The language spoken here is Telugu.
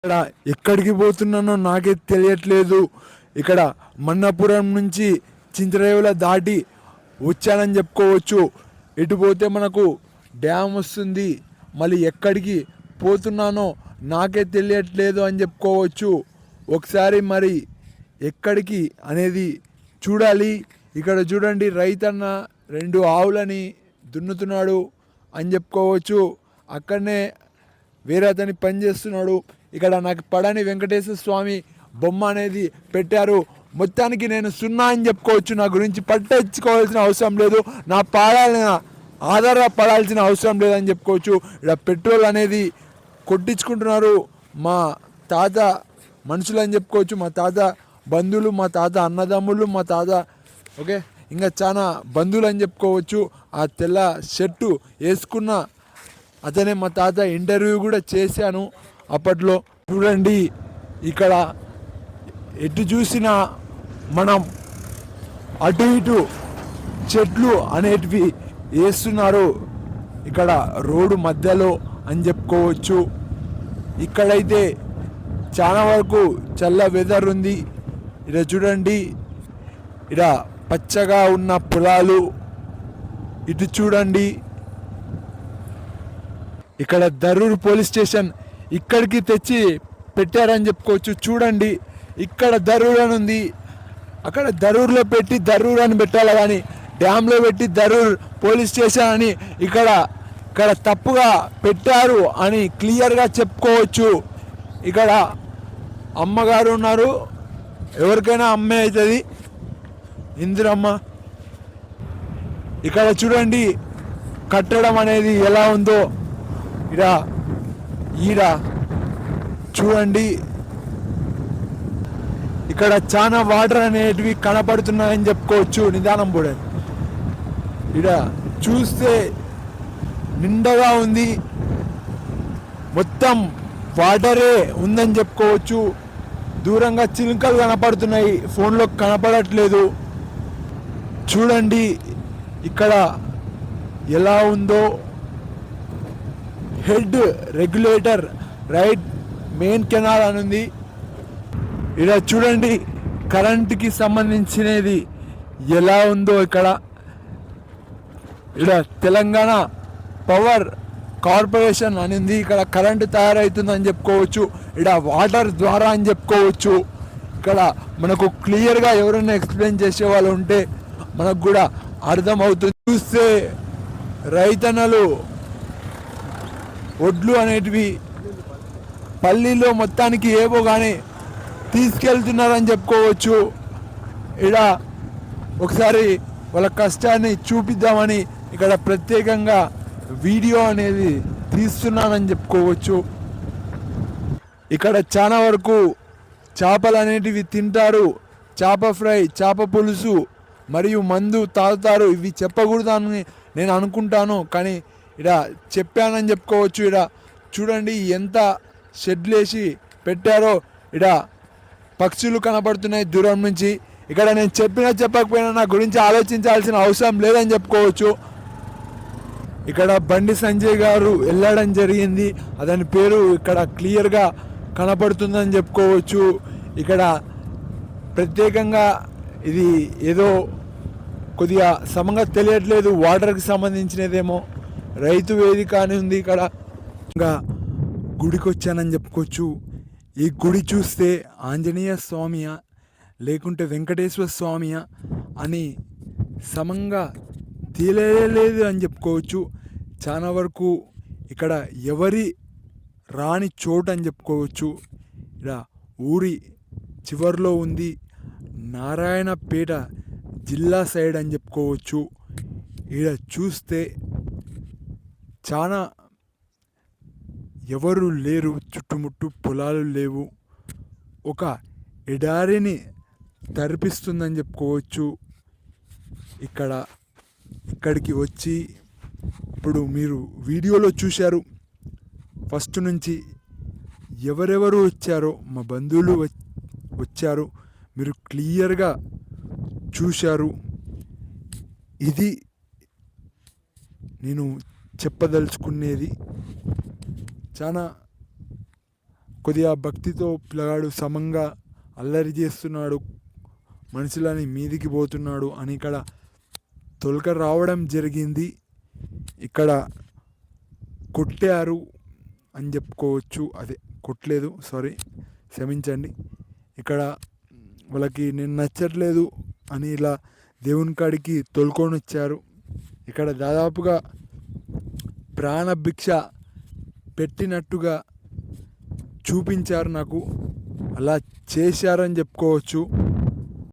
ఇక్కడ ఎక్కడికి పోతున్నానో నాకే తెలియట్లేదు. ఇక్కడ మన్నపురం నుంచి చింతరేవుల దాటి వచ్చానని చెప్పుకోవచ్చు. ఎటు పోతే మనకు డ్యామ్ వస్తుంది, మళ్ళీ ఎక్కడికి పోతున్నానో నాకే తెలియట్లేదు అని చెప్పుకోవచ్చు. ఒకసారి మరి ఎక్కడికి అనేది చూడాలి. ఇక్కడ చూడండి, రైతన్న 2 ఆవులని దున్నుతున్నాడు అని చెప్పుకోవచ్చు. అక్కడనే వేరే అతని పని చేస్తున్నాడు. ఇక్కడ నాకు పడని వెంకటేశ్వర స్వామి బొమ్మ అనేది పెట్టారు. మొత్తానికి నేను 0 అని చెప్పుకోవచ్చు. నా గురించి పట్టించుకోవాల్సిన అవసరం లేదు, నా పాడాలన ఆధారపడాల్సిన అవసరం లేదని చెప్పుకోవచ్చు. ఇక్కడ పెట్రోల్ అనేది కొట్టించుకుంటున్నారు మా తాత మనుషులు అని చెప్పుకోవచ్చు. మా తాత బంధువులు, మా తాత అన్నదమ్ములు, మా తాత ఓకే ఇంకా చాలా బంధువులు అని చెప్పుకోవచ్చు. ఆ తెల్ల షర్టు వేసుకున్న అతనే మా తాత. ఇంటర్వ్యూ కూడా చేశాను అప్పట్లో. చూడండి, ఇక్కడ ఎటు చూసినా మనం అటు ఇటు చెట్లు అనేటివి వేస్తున్నారు. ఇక్కడ రోడ్డు మధ్యలో అని చెప్పుకోవచ్చు. ఇక్కడైతే చాలా వరకు చల్ల వెదర్ ఉంది. ఇక్కడ చూడండి, ఇక్కడ పచ్చగా ఉన్న పొలాలు. ఇటు చూడండి, ఇక్కడ దరూర్ పోలీస్ స్టేషన్ ఇక్కడికి తెచ్చి పెట్టారని చెప్పుకోవచ్చు. చూడండి, ఇక్కడ దరూర్ అని ఉంది, అక్కడ దరూర్లో పెట్టి దరూర్ అని పెట్టాలి, కానీ డ్యామ్లో పెట్టి దరూర్ పోలీస్ స్టేషన్ అని ఇక్కడ తప్పుగా పెట్టారు అని క్లియర్గా చెప్పుకోవచ్చు. ఇక్కడ అమ్మగారు ఉన్నారు, ఎవరికైనా అమ్మే అవుతుంది, ఇందిరమ్మ. ఇక్కడ చూడండి కట్టడం అనేది ఎలా ఉందో. ఈడ చూడండి, ఇక్కడ చాలా వాటర్ అనేటివి కనపడుతున్నాయని చెప్పుకోవచ్చు. నిదానం కూడా ఇక్కడ చూస్తే నిండగా ఉంది, మొత్తం వాటరే ఉందని చెప్పుకోవచ్చు. దూరంగా చిలుకలు కనపడుతున్నాయి, ఫోన్లో కనపడట్లేదు. చూడండి ఇక్కడ ఎలా ఉందో. Head regulator right main canal అని ఉంది. ఇక్కడ చూడండి కరెంటుకి సంబంధించినది ఎలా ఉందో. ఇక్కడ తెలంగాణ పవర్ కార్పొరేషన్ అని ఉంది. ఇక్కడ కరెంటు తయారవుతుందని చెప్పుకోవచ్చు. ఇక్కడ వాటర్ ద్వారా అని చెప్పుకోవచ్చు. ఇక్కడ మనకు క్లియర్గా ఎవరైనా ఎక్స్ప్లెయిన్ చేసే వాళ్ళు ఉంటే మనకు కూడా అర్థమవుతుంది. చూస్తే రైతన్నలు ఒడ్లు అనేటివి పల్లీలో మొత్తానికి ఏవో కానీ తీసుకెళ్తున్నారని చెప్పుకోవచ్చు. ఇక్కడ ఒకసారి వాళ్ళ కష్టాన్ని చూపిద్దామని ఇక్కడ ప్రత్యేకంగా వీడియో అనేది తీస్తున్నానని చెప్పుకోవచ్చు. ఇక్కడ చాలా వరకు చేపలు అనేటివి తింటారు. చేప ఫ్రై, చేప పులుసు మరియు మందు తాగుతారు. ఇవి చెప్పకూడదని నేను అనుకుంటాను, కానీ ఇక్కడ చెప్పానని చెప్పుకోవచ్చు. ఇక్కడ చూడండి ఎంత షెడ్లేసి పెట్టారో. ఇక్కడ పక్షులు కనబడుతున్నాయి దూరం నుంచి. ఇక్కడ నేను చెప్పకపోయినా నా గురించి ఆలోచించాల్సిన అవసరం లేదని చెప్పుకోవచ్చు. ఇక్కడ బండి సంజయ్ గారు వెళ్ళడం జరిగింది, అతని పేరు ఇక్కడ క్లియర్గా కనపడుతుందని చెప్పుకోవచ్చు. ఇక్కడ ప్రత్యేకంగా ఇది ఏదో కొద్దిగా సమంగా తెలియట్లేదు, వాటర్కి సంబంధించినదేమో. రైతు వేదిక అని ఉంది. ఇక్కడ ఇంకా గుడికి వచ్చానని చెప్పుకోవచ్చు. ఈ గుడి చూస్తే ఆంజనేయ స్వామియా లేకుంటే వెంకటేశ్వర స్వామియా అని సమంగా తెలియలేదు అని చెప్పుకోవచ్చు. చాలా వరకు ఇక్కడ ఎవరి రాని చోటు అని చెప్పుకోవచ్చు. ఇక్కడ ఊరి చివరిలో ఉంది, నారాయణపేట జిల్లా సైడ్ అని చెప్పుకోవచ్చు. ఇక్కడ చూస్తే చాలా ఎవరు లేరు, చుట్టుముట్టు పొలాలు లేవు. ఒక ఎడారిని తరిపిస్తుందని చెప్పుకోవచ్చు. ఇక్కడికి వచ్చి ఇప్పుడు మీరు వీడియోలో చూశారు, ఫస్ట్ నుంచి ఎవరెవరు వచ్చారో మా బంధువులు వచ్చారు, మీరు క్లియర్గా చూశారు. ఇది నేను చెప్పదలుచుకునేది. చాలా కొద్దిగా భక్తితో పిల్లగాడు సమంగా అల్లరి చేస్తున్నాడు, మనుషులని మీదికి పోతున్నాడు అని ఇక్కడ తొలక రావడం జరిగింది. ఇక్కడ కొట్టారు అని చెప్పుకోవచ్చు. అదే కొట్టలేదు, సారీ, క్షమించండి. ఇక్కడ వాళ్ళకి నేను నచ్చట్లేదు అని ఇలా దేవుని కాడికి తోలుకొని వచ్చారు. ఇక్కడ దాదాపుగా ప్రాణభిక్ష పెట్టినట్టుగా చూపించారు నాకు, అలా చేశారని చెప్పుకోవచ్చు.